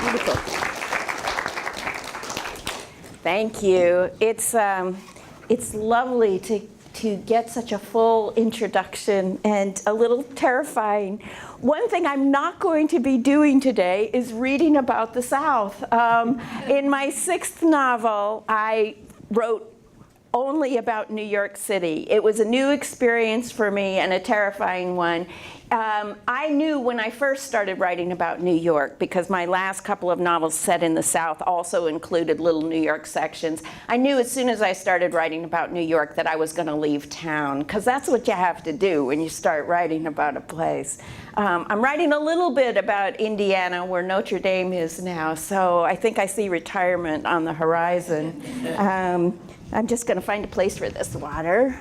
Beautiful. Thank you. It's lovely to get such a full introduction and a little terrifying. One thing I'm not going to be doing today is reading about the South. In my 6th novel, I wrote only about New York City. It was a new experience for me and a terrifying one. I knew when I first started writing about New York, because my last couple of novels set in the South also included little New York sections. I knew as soon as I started writing about New York that I was going to leave town, because that's what you have to do when you start writing about a place. I'm writing a little bit about Indiana, where Notre Dame is now, so I think I see retirement on the horizon. I'm just going to find a place for this water.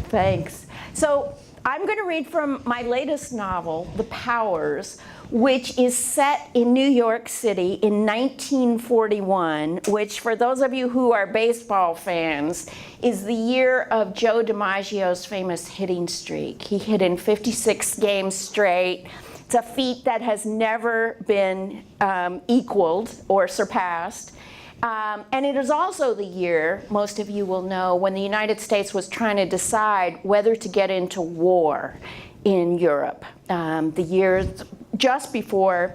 Thanks. So I'm going to read from my latest novel, The Powers, which is set in New York City in 1941, which, for those of you who are baseball fans, is the year of Joe DiMaggio's famous hitting streak. He hit in 56 games straight. It's a feat that has never been equaled or surpassed. And it is also the year, most of you will know, when the United States was trying to decide whether to get into war in Europe. The year just before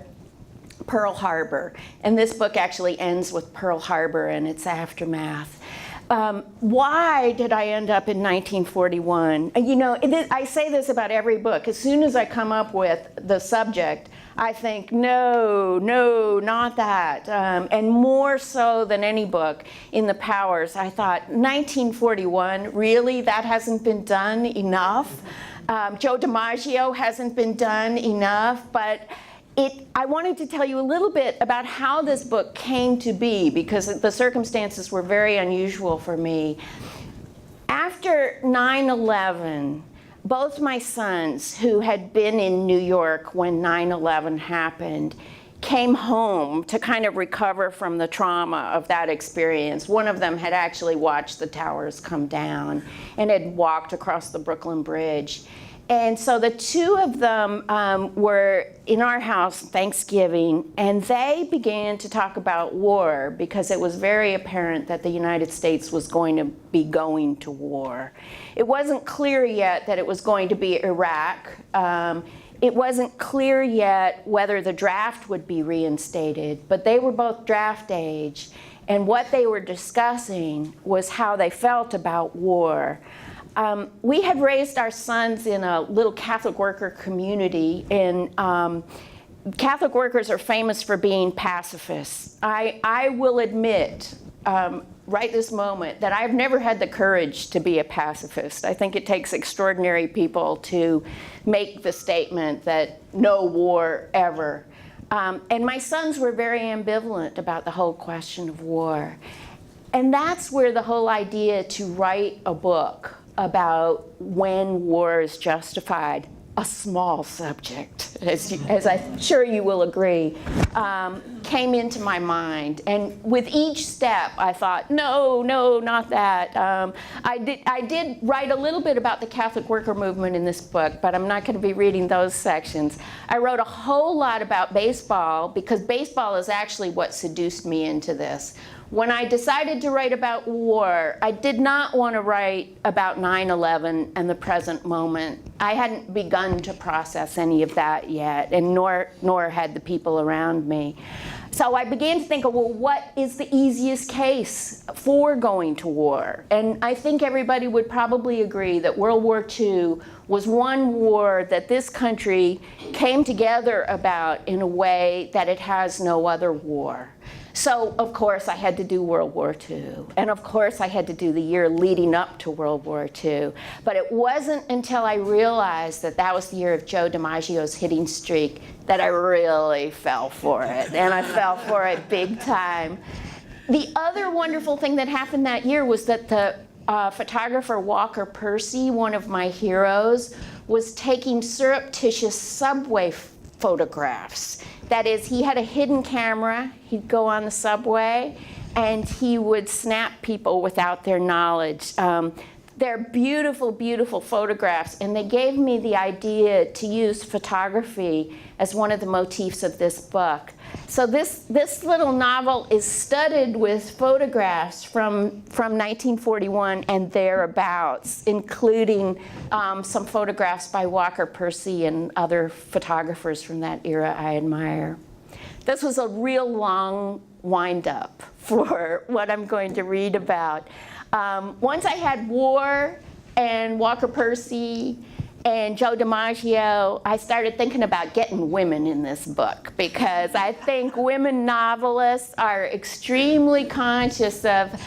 Pearl Harbor. And this book actually ends with Pearl Harbor and its aftermath. Why did I end up in 1941? You know, I say this about every book. As soon as I come up with the subject, I think, no, not that. And more so than any book in The Powers, I thought, 1941, really? That hasn't been done enough? Joe DiMaggio hasn't been done enough? But I wanted to tell you a little bit about how this book came to be, because the circumstances were very unusual for me. After 9/11, both my sons, who had been in New York when 9/11 happened, came home to kind of recover from the trauma of that experience. One of them had actually watched the towers come down and had walked across the Brooklyn Bridge. And so the two of them were in our house Thanksgiving, and they began to talk about war because it was very apparent that the United States was going to be going to war. It wasn't clear yet that it was going to be Iraq. It wasn't clear yet whether the draft would be reinstated, but they were both draft age, and what they were discussing was how they felt about war. We had raised our sons in a little Catholic worker community, and Catholic workers are famous for being pacifists. I will admit, right this moment, that I've never had the courage to be a pacifist. I think it takes extraordinary people to make the statement that no war ever. And my sons were very ambivalent about the whole question of war. And that's where the whole idea to write a book about when war is justified, a small subject, as I'm sure you will agree, came into my mind. And with each step, I thought, no, not that. I did write a little bit about the Catholic worker movement in this book, but I'm not going to be reading those sections. I wrote a whole lot about baseball, because baseball is actually what seduced me into this. When I decided to write about war, I did not want to write about 9/11 and the present moment. I hadn't begun to process any of that yet, and nor had the people around me. So I began to think, well, what is the easiest case for going to war? And I think everybody would probably agree that World War II was one war that this country came together about in a way that it has no other war. So, of course, I had to do World War II. And, of course, I had to do the year leading up to World War II. But it wasn't until I realized that that was the year of Joe DiMaggio's hitting streak that I really fell for it. And I fell for it big time. The other wonderful thing that happened that year was that the photographer Walker Percy, one of my heroes, was taking surreptitious subway photographs. That is, he had a hidden camera. He'd go on the subway and he would snap people without their knowledge. They're beautiful, beautiful photographs, and they gave me the idea to use photography as one of the motifs of this book. So this little novel is studded with photographs from 1941 and thereabouts, including some photographs by Walker Percy and other photographers from that era I admire. This was a real long wind-up for what I'm going to read about. Once I had war and Walker Percy and Joe DiMaggio, I started thinking about getting women in this book, because I think women novelists are extremely conscious of,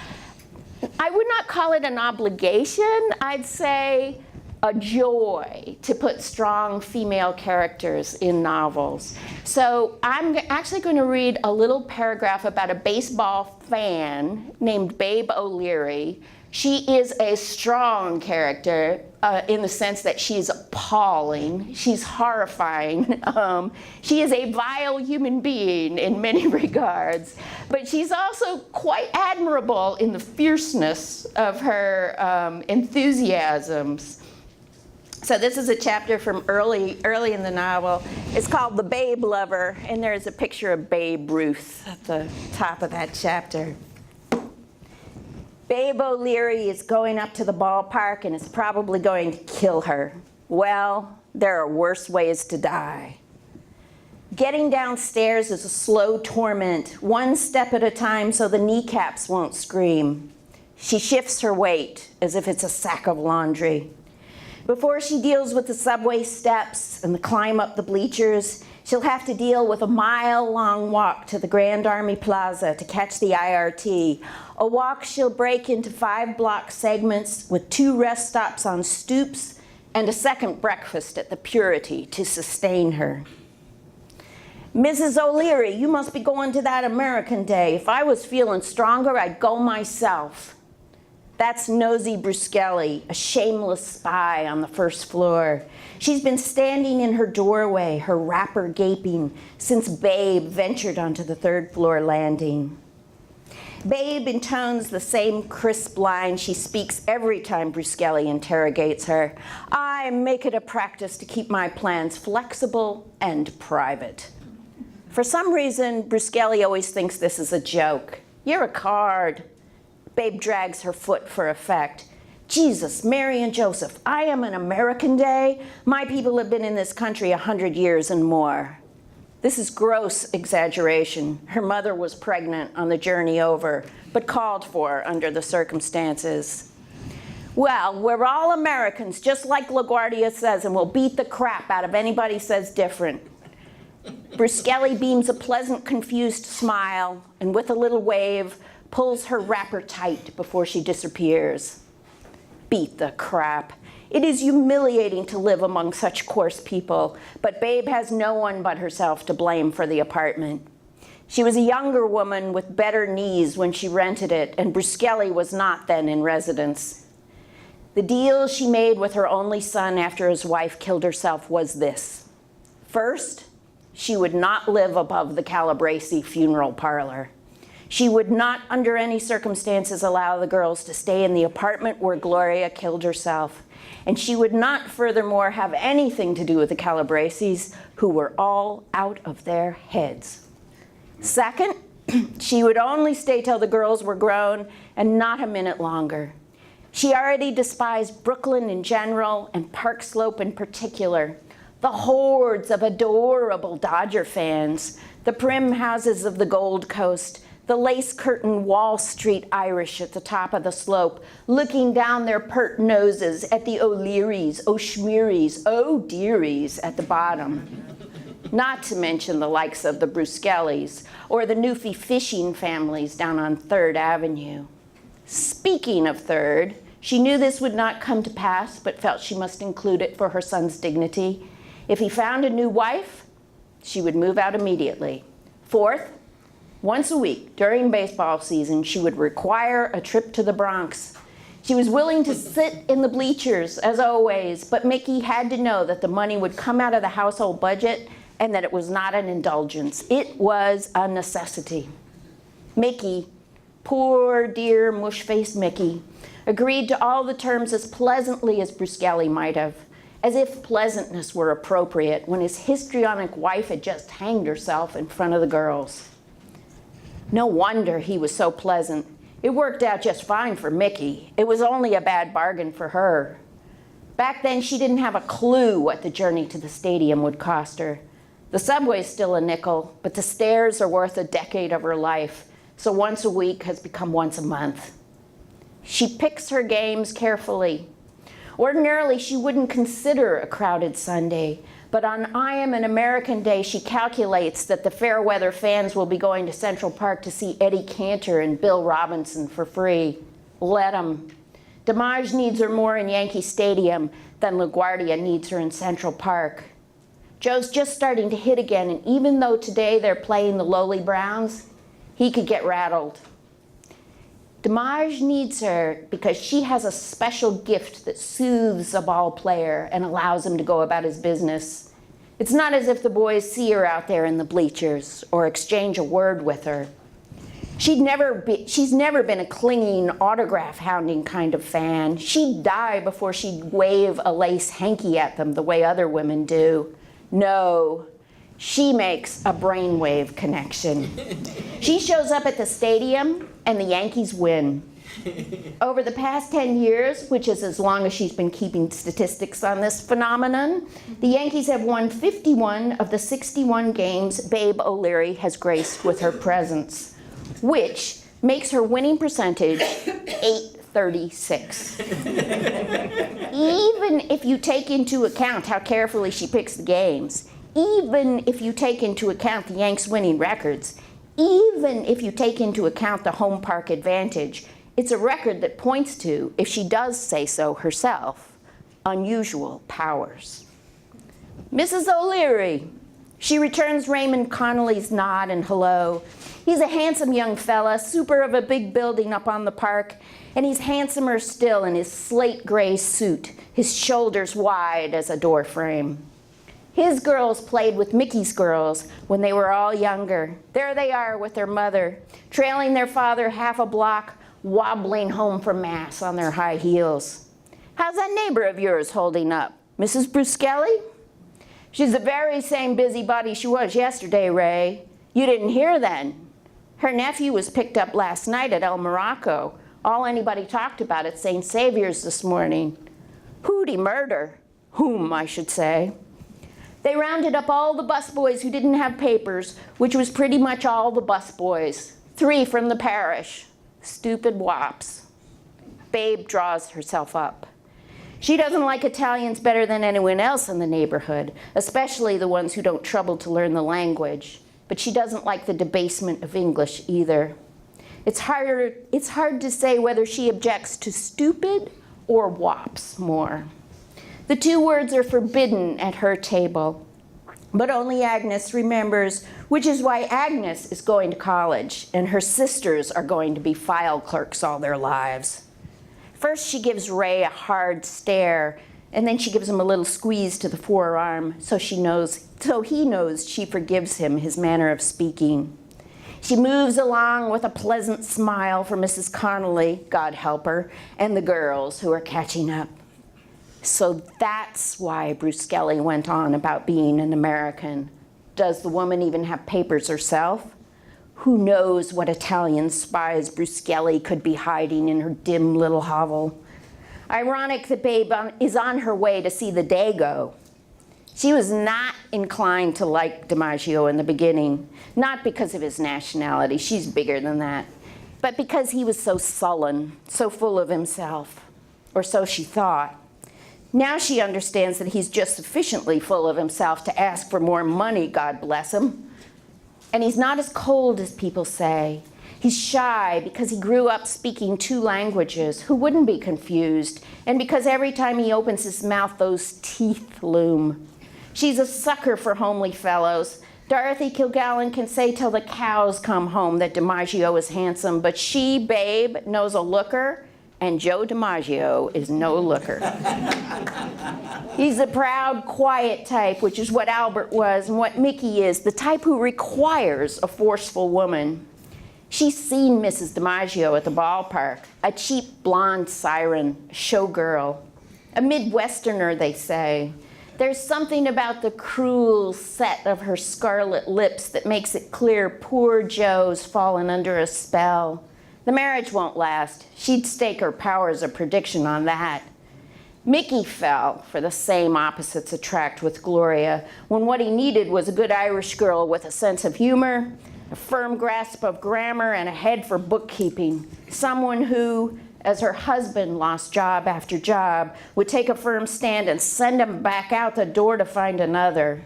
I would not call it an obligation, I'd say a joy to put strong female characters in novels. So I'm actually going to read a little paragraph about a baseball fan named Babe O'Leary. She is a strong character in the sense that she's appalling, she's horrifying. She is a vile human being in many regards, but she's also quite admirable in the fierceness of her enthusiasms. So this is a chapter from early in the novel. It's called The Babe Lover, and there's a picture of Babe Ruth at the top of that chapter. Babe O'Leary is going up to the ballpark and is probably going to kill her. Well, there are worse ways to die. Getting downstairs is a slow torment, one step at a time so the kneecaps won't scream. She shifts her weight as if it's a sack of laundry. Before she deals with the subway steps and the climb up the bleachers, she'll have to deal with a mile-long walk to the Grand Army Plaza to catch the IRT, a walk she'll break into 5-block segments with 2 rest stops on stoops and a second breakfast at the Purity to sustain her. Mrs. O'Leary, you must be going to that American Day. If I was feeling stronger, I'd go myself. That's Nosy Bruscelli, a shameless spy on the first floor. She's been standing in her doorway, her wrapper gaping, since Babe ventured onto the 3rd floor landing. Babe intones the same crisp line she speaks every time Bruscelli interrogates her. I make it a practice to keep my plans flexible and private. For some reason, Bruscelli always thinks this is a joke. You're a card. Babe drags her foot for effect. Jesus, Mary and Joseph, I am an American Day. My people have been in this country 100 years and more. This is gross exaggeration. Her mother was pregnant on the journey over, but called for under the circumstances. Well, we're all Americans, just like LaGuardia says, and we'll beat the crap out of anybody says different. Bruscelli beams a pleasant, confused smile, and with a little wave, pulls her wrapper tight before she disappears. Beat the crap. It is humiliating to live among such coarse people, but Babe has no one but herself to blame for the apartment. She was a younger woman with better knees when she rented it, and Bruscelli was not then in residence. The deal she made with her only son after his wife killed herself was this. First, she would not live above the Calabresi funeral parlor. She would not, under any circumstances, allow the girls to stay in the apartment where Gloria killed herself. And she would not, furthermore, have anything to do with the Calabresis, who were all out of their heads. Second, she would only stay till the girls were grown, and not a minute longer. She already despised Brooklyn in general, and Park Slope in particular. The hordes of adorable Dodger fans, the prim houses of the Gold Coast, the lace-curtained Wall Street Irish at the top of the slope, looking down their pert noses at the O'Learys, O'Schmearys, O'Dearys at the bottom. Not to mention the likes of the Bruscellis, or the Newfie fishing families down on 3rd Avenue. Speaking of 3rd, she knew this would not come to pass, but felt she must include it for her son's dignity. If he found a new wife, she would move out immediately. Fourth, once a week during baseball season, she would require a trip to the Bronx. She was willing to sit in the bleachers, as always, but Mickey had to know that the money would come out of the household budget and that it was not an indulgence. It was a necessity. Mickey, Poor, dear, mush-faced Mickey agreed to all the terms as pleasantly as Bruschelli might have, as if pleasantness were appropriate when his histrionic wife had just hanged herself in front of the girls. No wonder he was so pleasant. It worked out just fine for Mickey. It was only a bad bargain for her. Back then, she didn't have a clue what the journey to the stadium would cost her. The subway's still a nickel, but the stairs are worth a decade of her life, so once a week has become once a month. She picks her games carefully. Ordinarily, she wouldn't consider a crowded Sunday, but on I Am an American Day, she calculates that the fair weather fans will be going to Central Park to see Eddie Cantor and Bill Robinson for free. Let 'em. DiMaggio needs her more in Yankee Stadium than LaGuardia needs her in Central Park. Joe's just starting to hit again, and even though today they're playing the lowly Browns, he could get rattled. DiMaggio needs her because she has a special gift that soothes a ball player and allows him to go about his business. It's not as if the boys see her out there in the bleachers or exchange a word with her. She's never been a clinging, autograph-hounding kind of fan. She'd die before she'd wave a lace hanky at them the way other women do. No, she makes a brainwave connection. She shows up at the stadium and the Yankees win. Over the past 10 years, which is as long as she's been keeping statistics on this phenomenon, the Yankees have won 51 of the 61 games Babe O'Leary has graced with her presence, which makes her winning percentage 836. Even if you take into account how carefully she picks the games, even if you take into account the Yanks' winning records, even if you take into account the home park advantage, it's a record that points to, if she does say so herself, unusual powers. Mrs. O'Leary. She returns Raymond Connolly's nod and hello. He's a handsome young fella, super of a big building up on the park, and he's handsomer still in his slate gray suit, his shoulders wide as a door frame. His girls played with Mickey's girls when they were all younger. There they are with their mother, trailing their father half a block, wobbling home from Mass on their high heels. How's that neighbor of yours holding up? Mrs. Bruschelli? She's the very same busybody she was yesterday, Ray. You didn't hear then. Her nephew was picked up last night at El Morocco. All anybody talked about at St. Saviour's this morning. Who'd he murder? Whom, I should say. They rounded up all the busboys who didn't have papers, which was pretty much all the busboys. 3 from the parish. Stupid wops. Babe draws herself up. She doesn't like Italians better than anyone else in the neighborhood, especially the ones who don't trouble to learn the language. But she doesn't like the debasement of English either. It's hard to say whether she objects to stupid or wops more. The 2 words are forbidden at her table, but only Agnes remembers, which is why Agnes is going to college and her sisters are going to be file clerks all their lives. First, she gives Ray a hard stare, and then she gives him a little squeeze to the forearm so he knows she forgives him his manner of speaking. She moves along with a pleasant smile for Mrs. Connolly, God help her, and the girls who are catching up. So that's why Bruschelli went on about being an American. Does the woman even have papers herself? Who knows what Italian spies Bruschelli could be hiding in her dim little hovel? Ironic that Babe is on her way to see the Dago. She was not inclined to like DiMaggio in the beginning, not because of his nationality, she's bigger than that, but because he was so sullen, so full of himself, or so she thought. Now she understands that he's just sufficiently full of himself to ask for more money, God bless him. And he's not as cold as people say. He's shy because he grew up speaking 2 languages, who wouldn't be confused, and because every time he opens his mouth, those teeth loom. She's a sucker for homely fellows. Dorothy Kilgallen can say till the cows come home that DiMaggio is handsome, but she, Babe, knows a looker, and Joe DiMaggio is no looker. He's the proud, quiet type, which is what Albert was and what Mickey is, the type who requires a forceful woman. She's seen Mrs. DiMaggio at the ballpark, a cheap blonde siren, showgirl. A Midwesterner, they say. There's something about the cruel set of her scarlet lips that makes it clear poor Joe's fallen under a spell. The marriage won't last. She'd stake her powers of prediction on that. Mickey fell for the same opposites attract with Gloria, when what he needed was a good Irish girl with a sense of humor, a firm grasp of grammar, and a head for bookkeeping. Someone who, as her husband lost job after job, would take a firm stand and send him back out the door to find another.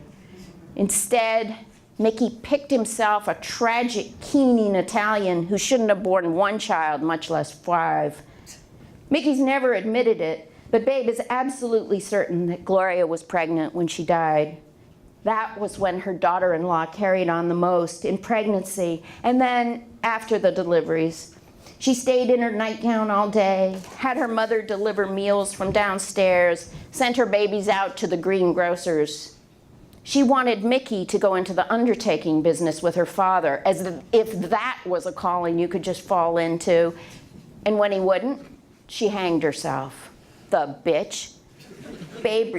Instead, Mickey picked himself a tragic, keening Italian who shouldn't have borne one child, much less 5. Mickey's never admitted it, but Babe is absolutely certain that Gloria was pregnant when she died. That was when her daughter-in-law carried on the most in pregnancy, and then after the deliveries. She stayed in her nightgown all day, had her mother deliver meals from downstairs, sent her babies out to the greengrocer's. She wanted Mickey to go into the undertaking business with her father, as if that was a calling you could just fall into. And when he wouldn't, she hanged herself. The bitch. Babe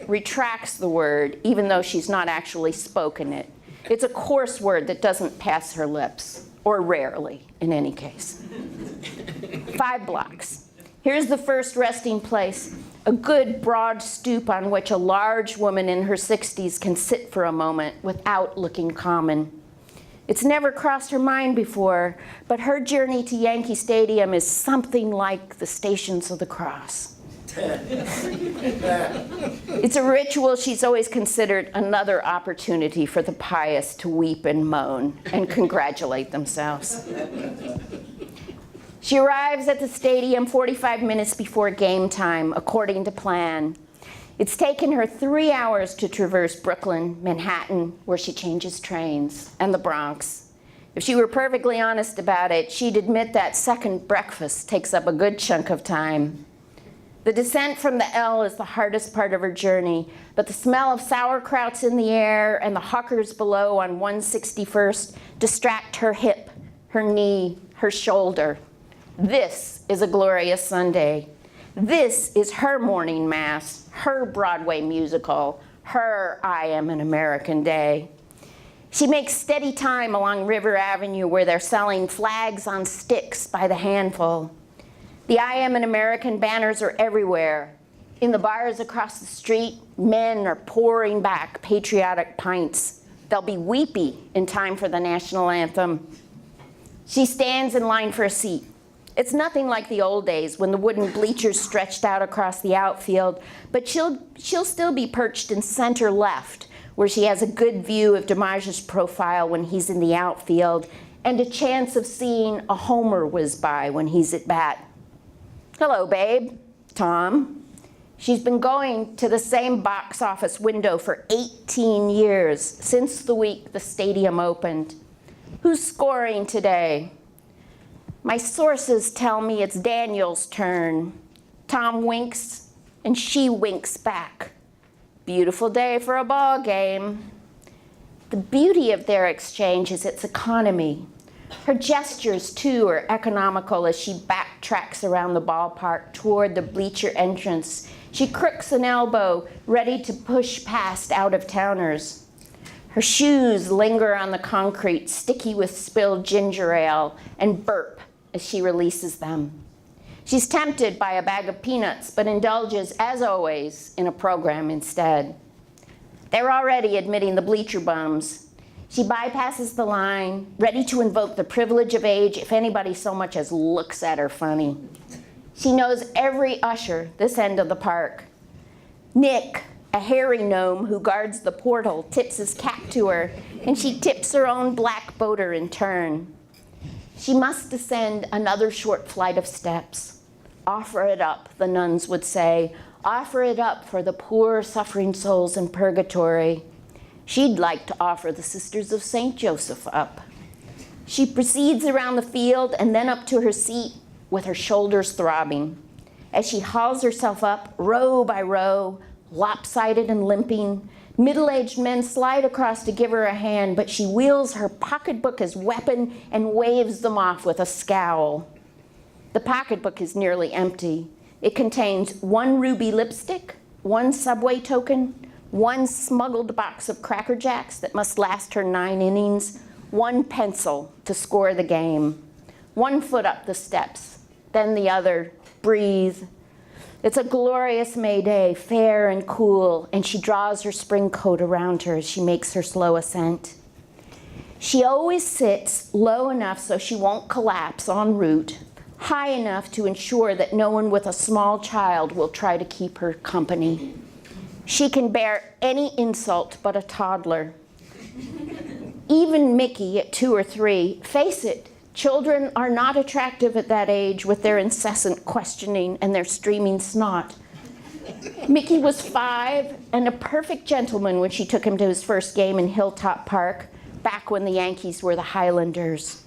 retracts the word, even though she's not actually spoken it. It's a coarse word that doesn't pass her lips, or rarely, in any case. 5 blocks. Here's the first resting place, a good broad stoop on which a large woman in her 60s can sit for a moment without looking common. It's never crossed her mind before, but her journey to Yankee Stadium is something like the Stations of the Cross. It's a ritual she's always considered another opportunity for the pious to weep and moan and congratulate themselves. She arrives at the stadium 45 minutes before game time, according to plan. It's taken her 3 hours to traverse Brooklyn, Manhattan, where she changes trains, and the Bronx. If she were perfectly honest about it, she'd admit that second breakfast takes up a good chunk of time. The descent from the L is the hardest part of her journey, but the smell of sauerkrauts in the air and the hawkers below on 161st distract her hip, her knee, her shoulder. This is a glorious Sunday. This is her morning mass, her Broadway musical, her I Am an American Day. She makes steady time along River Avenue where they're selling flags on sticks by the handful. The I Am an American banners are everywhere. In the bars across the street, men are pouring back patriotic pints. They'll be weepy in time for the national anthem. She stands in line for a seat. It's nothing like the old days when the wooden bleachers stretched out across the outfield, but she'll still be perched in center left, where she has a good view of DiMaggio's profile when he's in the outfield, and a chance of seeing a homer whiz by when he's at bat. Hello, babe. Tom. She's been going to the same box office window for 18 years, since the week the stadium opened. Who's scoring today? My sources tell me it's Daniel's turn. Tom winks, and she winks back. Beautiful day for a ball game. The beauty of their exchange is its economy. Her gestures, too, are economical as she backtracks around the ballpark toward the bleacher entrance. She crooks an elbow, ready to push past out-of-towners. Her shoes linger on the concrete, sticky with spilled ginger ale, and burp as she releases them. She's tempted by a bag of peanuts, but indulges, as always, in a program instead. They're already admitting the bleacher bums. She bypasses the line, ready to invoke the privilege of age if anybody so much as looks at her funny. She knows every usher this end of the park. Nick, a hairy gnome who guards the portal, tips his cap to her, and she tips her own black boater in turn. She must descend another short flight of steps. Offer it up, the nuns would say. Offer it up for the poor, suffering souls in purgatory. She'd like to offer the Sisters of St. Joseph up. She proceeds around the field and then up to her seat with her shoulders throbbing. As she hauls herself up, row by row, lopsided and limping, Middle-aged men slide across to give her a hand, but she wields her pocketbook as weapon and waves them off with a scowl. The pocketbook is nearly empty. It contains 1 ruby lipstick, 1 Subway token, 1 smuggled box of Cracker Jacks that must last her 9 innings, 1 pencil to score the game, 1 foot up the steps, then the other, breathe. It's a glorious May day, fair and cool, and she draws her spring coat around her as she makes her slow ascent. She always sits low enough so she won't collapse en route, high enough to ensure that no one with a small child will try to keep her company. She can bear any insult but a toddler. Even Mickey at 2 or 3, face it, children are not attractive at that age with their incessant questioning and their streaming snot. Mickey was 5 and a perfect gentleman when she took him to his first game in Hilltop Park, back when the Yankees were the Highlanders.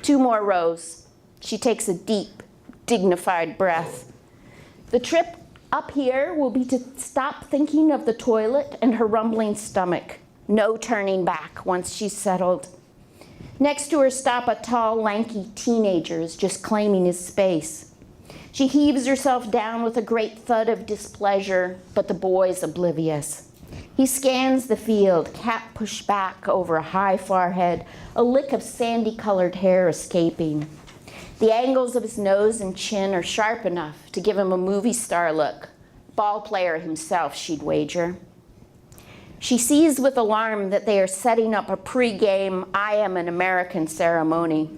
2 more rows. She takes a deep, dignified breath. The trip up here will be to stop thinking of the toilet and her rumbling stomach. No turning back once she's settled. Next to her stop a tall, lanky teenager is just claiming his space. She heaves herself down with a great thud of displeasure, but the boy's oblivious. He scans the field, cap pushed back over a high forehead, a lick of sandy-colored hair escaping. The angles of his nose and chin are sharp enough to give him a movie star look. Ball player himself, she'd wager. She sees with alarm that they are setting up a pre-game I Am an American ceremony.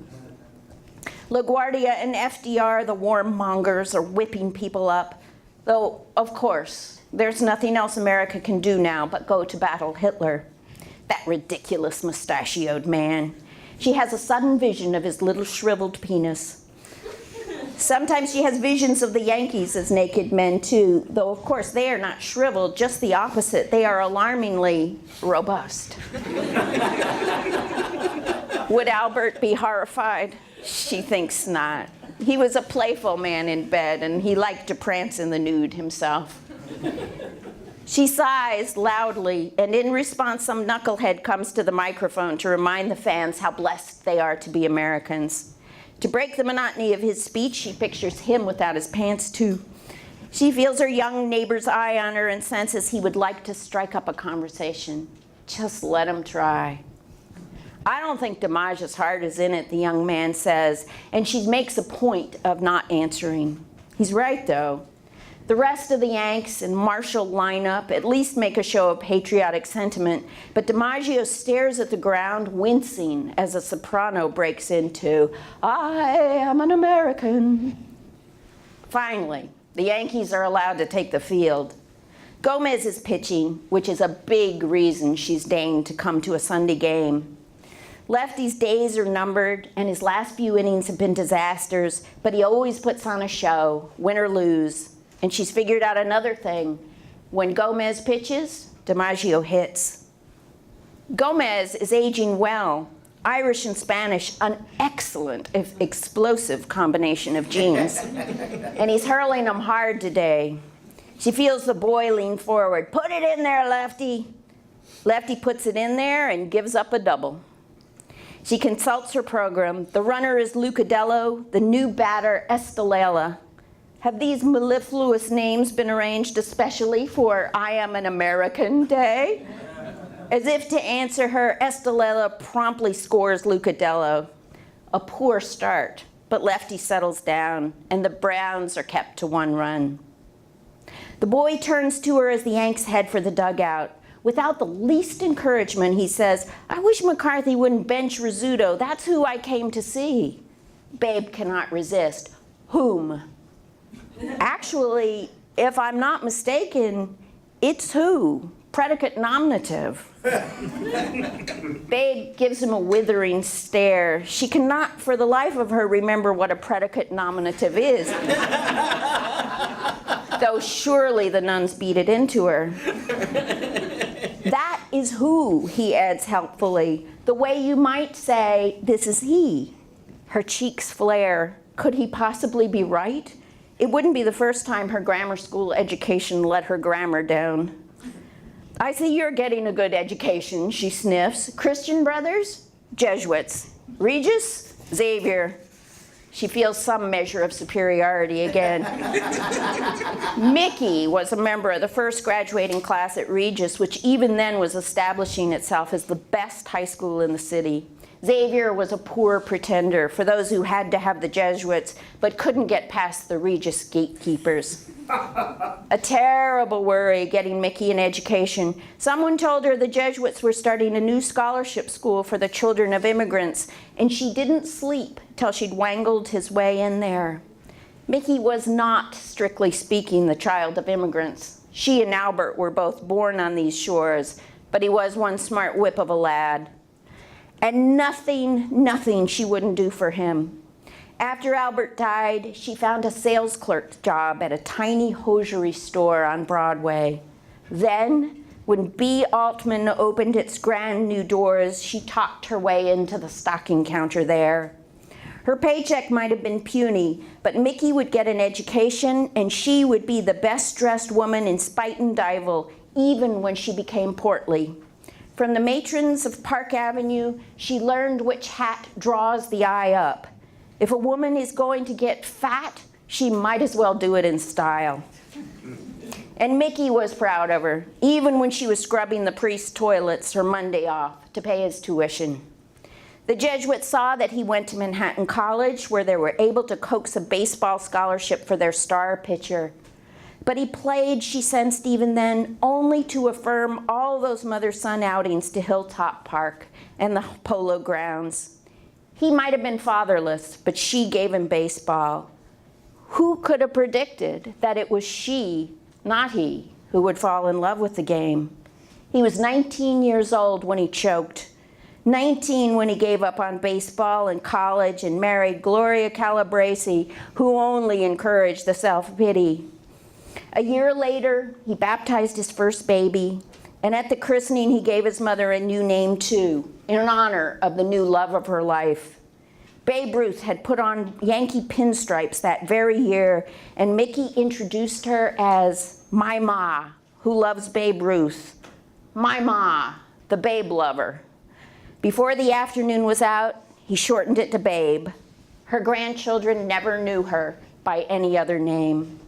LaGuardia and FDR, the warmongers, are whipping people up, though, of course, there's nothing else America can do now but go to battle Hitler. That ridiculous mustachioed man. She has a sudden vision of his little shriveled penis. Sometimes she has visions of the Yankees as naked men too, though of course they are not shriveled, just the opposite. They are alarmingly robust. Would Albert be horrified? She thinks not. He was a playful man in bed and he liked to prance in the nude himself. She sighs loudly, and in response, some knucklehead comes to the microphone to remind the fans how blessed they are to be Americans. To break the monotony of his speech, she pictures him without his pants, too. She feels her young neighbor's eye on her and senses he would like to strike up a conversation. Just let him try. I don't think DiMaggio's heart is in it, the young man says, and she makes a point of not answering. He's right, though. The rest of the Yanks and Marshall line up, at least make a show of patriotic sentiment, but DiMaggio stares at the ground, wincing as a soprano breaks into, I am an American. Finally, the Yankees are allowed to take the field. Gomez is pitching, which is a big reason she's deigned to come to a Sunday game. Lefty's days are numbered, and his last few innings have been disasters, but he always puts on a show, win or lose. And she's figured out another thing. When Gomez pitches, DiMaggio hits. Gomez is aging well. Irish and Spanish, an excellent, if explosive combination of genes. And he's hurling them hard today. She feels the boy lean forward. Put it in there, Lefty. Lefty puts it in there and gives up a double. She consults her program. The runner is Lucadello, the new batter Estalella. Have these mellifluous names been arranged especially for I Am an American Day? As if to answer her, Estalella promptly scores Lucadello. A poor start, but Lefty settles down, and the Browns are kept to 1 run. The boy turns to her as the Yanks head for the dugout. Without the least encouragement, he says, I wish McCarthy wouldn't bench Rizzuto. That's who I came to see. Babe cannot resist. Whom? Actually, if I'm not mistaken, it's who, predicate nominative. Babe gives him a withering stare. She cannot, for the life of her, remember what a predicate nominative is. Though surely the nuns beat it into her. That is who, he adds helpfully, the way you might say, this is he. Her cheeks flare. Could he possibly be right? It wouldn't be the first time her grammar school education let her grammar down. I see you're getting a good education, she sniffs. Christian brothers? Jesuits. Regis? Xavier. She feels some measure of superiority again. Mickey was a member of the first graduating class at Regis, which even then was establishing itself as the best high school in the city. Xavier was a poor pretender for those who had to have the Jesuits but couldn't get past the Regis gatekeepers. A terrible worry getting Mickey an education. Someone told her the Jesuits were starting a new scholarship school for the children of immigrants, and she didn't sleep till she'd wangled his way in there. Mickey was not, strictly speaking, the child of immigrants. She and Albert were both born on these shores, but he was one smart whip of a lad. And nothing she wouldn't do for him. After Albert died, she found a sales clerk job at a tiny hosiery store on Broadway. Then, when B. Altman opened its grand new doors, she talked her way into the stocking counter there. Her paycheck might have been puny, but Mickey would get an education, and she would be the best-dressed woman in Spuyten Duyvil, even when she became portly. From the matrons of Park Avenue, she learned which hat draws the eye up. If a woman is going to get fat, she might as well do it in style. And Mickey was proud of her, even when she was scrubbing the priest's toilets her Monday off to pay his tuition. The Jesuits saw that he went to Manhattan College, where they were able to coax a baseball scholarship for their star pitcher. But he played, she sensed even then, only to affirm all those mother-son outings to Hilltop Park and the Polo Grounds. He might have been fatherless, but she gave him baseball. Who could have predicted that it was she, not he, who would fall in love with the game? He was 19 years old when he choked, 19 when he gave up on baseball and college and married Gloria Calabresi, who only encouraged the self-pity. A year later, he baptized his first baby, and at the christening, he gave his mother a new name too, in honor of the new love of her life. Babe Ruth had put on Yankee pinstripes that very year, and Mickey introduced her as my ma, who loves Babe Ruth. My ma, the babe lover. Before the afternoon was out, he shortened it to Babe. Her grandchildren never knew her by any other name.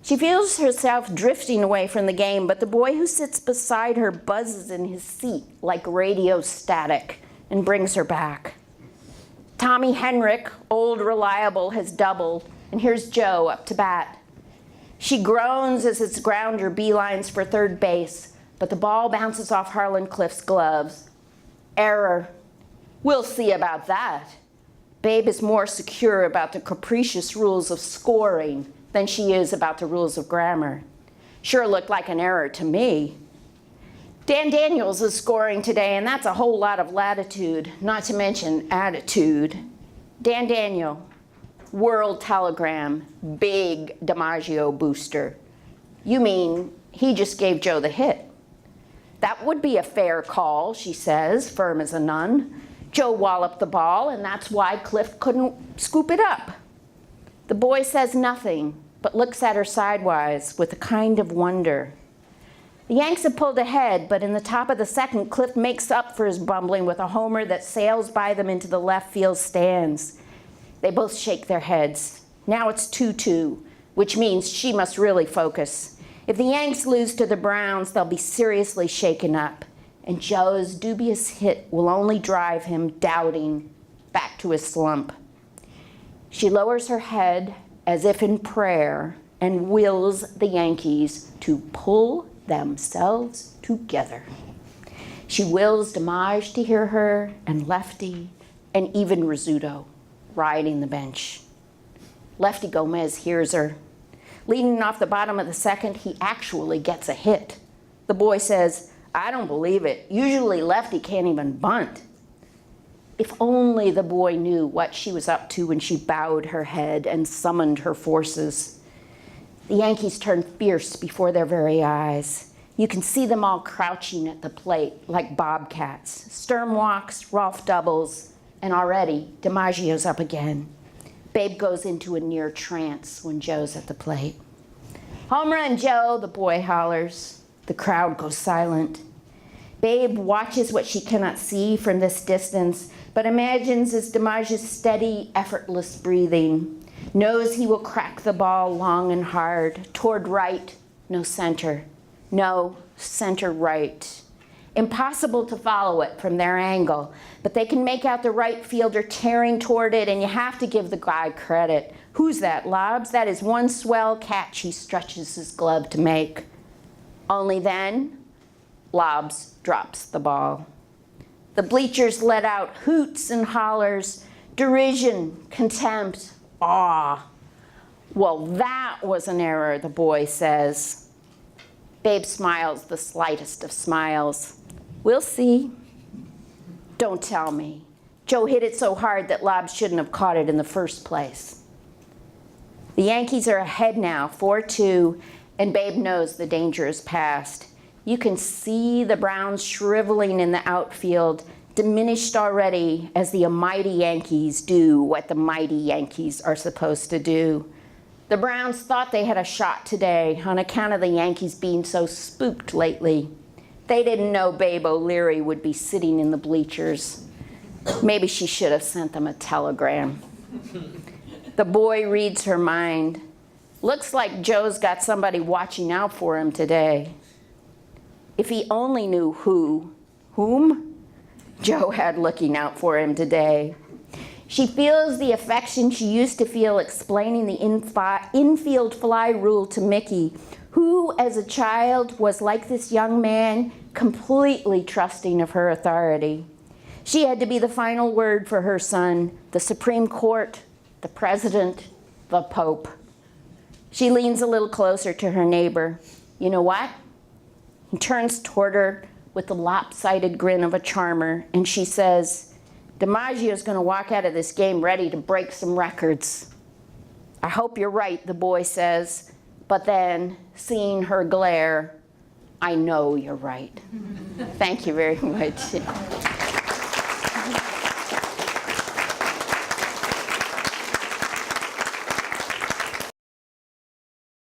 She feels herself drifting away from the game, but the boy who sits beside her buzzes in his seat like radio static and brings her back. Tommy Henrik, old reliable, has doubled, and here's Joe up to bat. She groans as its grounder beelines for third base, but the ball bounces off Harlan Cliff's gloves. Error. We'll see about that. Babe is more secure about the capricious rules of scoring than she is about the rules of grammar. Sure looked like an error to me. Dan Daniels is scoring today, and that's a whole lot of latitude, not to mention attitude. Dan Daniel, World Telegram, big DiMaggio booster. You mean he just gave Joe the hit? That would be a fair call, she says, firm as a nun. Joe walloped the ball, and that's why Cliff couldn't scoop it up. The boy says nothing, but looks at her sidewise with a kind of wonder. The Yanks have pulled ahead, but in the top of the second, Cliff makes up for his bumbling with a homer that sails by them into the left field stands. They both shake their heads. Now it's 2-2, which means she must really focus. If the Yanks lose to the Browns, they'll be seriously shaken up, and Joe's dubious hit will only drive him doubting back to his slump. She lowers her head as if in prayer and wills the Yankees to pull themselves together. She wills DiMaggio to hear her, and Lefty, and even Rizzuto riding the bench. Lefty Gomez hears her. Leading off the bottom of the second, he actually gets a hit. The boy says, "I don't believe it. Usually Lefty can't even bunt." If only the boy knew what she was up to when she bowed her head and summoned her forces. The Yankees turn fierce before their very eyes. You can see them all crouching at the plate like bobcats. Sturm walks, Rolfe doubles, and already DiMaggio's up again. Babe goes into a near trance when Joe's at the plate. "Home run, Joe," the boy hollers. The crowd goes silent. Babe watches what she cannot see from this distance, but imagines as DiMaggio's steady, effortless breathing, knows he will crack the ball long and hard, toward right, no center, no center right. Impossible to follow it from their angle, but they can make out the right fielder tearing toward it, and you have to give the guy credit. Who's that, Lobbs? That is one swell catch he stretches his glove to make. Only then, Lobbs drops the ball. The bleachers let out hoots and hollers, derision, contempt, awe. Well, that was an error, the boy says. Babe smiles the slightest of smiles. We'll see. Don't tell me. Joe hit it so hard that Lobbs shouldn't have caught it in the first place. The Yankees are ahead now, 4-2, and Babe knows the danger is past. You can see the Browns shriveling in the outfield, diminished already as the mighty Yankees do what the mighty Yankees are supposed to do. The Browns thought they had a shot today on account of the Yankees being so spooked lately. They didn't know Babe OLeary would be sitting in the bleachers. Maybe she should have sent them a telegram. The boy reads her mind. Looks like Joe's got somebody watching out for him today. If he only knew whom Joe had looking out for him today. She feels the affection she used to feel explaining the infield fly rule to Mickey, who as a child was like this young man, completely trusting of her authority. She had to be the final word for her son, the Supreme Court, the President, the Pope. She leans a little closer to her neighbor. You know what? He turns toward her with the lopsided grin of a charmer, and she says, DiMaggio's going to walk out of this game ready to break some records. I hope you're right, the boy says, but then, seeing her glare, I know you're right. Thank you very much.